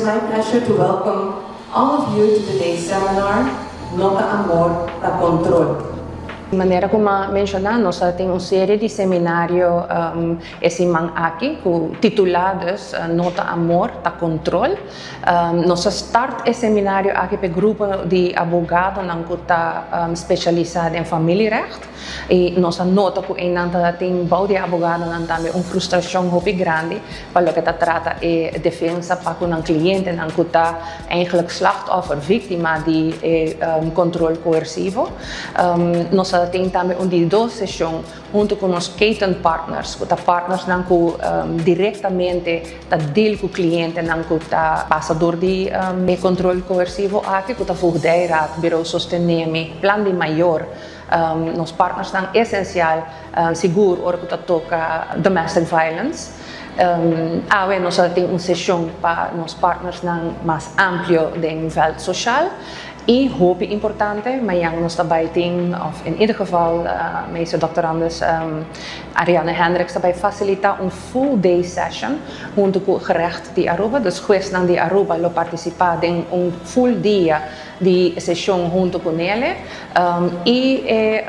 my pleasure to welcome all of you to today's seminar, Nota Amor da Control. De maneira como mencionamos, nós temos uma série de seminários esse man aqui, titulados Nota Amor da Control. Nós start esse seminário aqui para grupo de advogados que está especializado em família-recht. E nós nota que ainda tem de advogados que também uma frustração muito grande para o que trata de defesa para o cliente que está eigenlijk slachtoffer, vítima de controle coercivo. Nós temos também uma sessão junto com os Keiten Partners, que partners que diretamente deal com o cliente que está passador de controle coercivo aqui, que está voordeiraad, bureau sostenemi, plan de maior. Nos partners são essencial, seguro, hora que toca domestic violence. Nós temos uma sessão para os partners mais amplo de nível social. E hoop importante, maar nós também tem, of in ieder geval, meester doctorandus Ariane Hendricks também facilita full day session junto com o gerecht de Aruba. Dus juez de Aruba lo participar em full dia de sessão junto com ele. E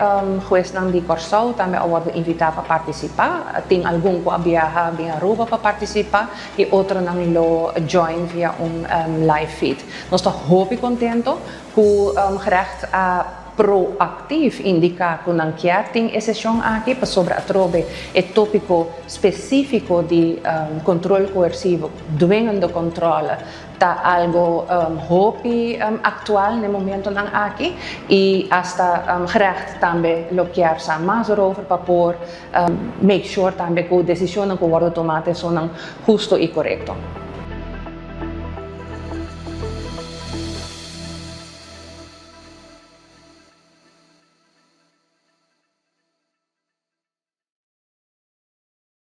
juez de Corsau também pode invitar para participar. Tem algum que viaja em Aruba para participar e outro não lo join via live feed. Nós estamos muito contentes que o gerecht proactief indicar que não quer ter essa sessão aqui para sobre a trobe é tópico específico de controle coercivo, dwingende controle, está algo atual no momento não aqui e hasta gerecht também lo quer saber mais over para poder make sure também que as decisões que worden tomadas são justo e correto.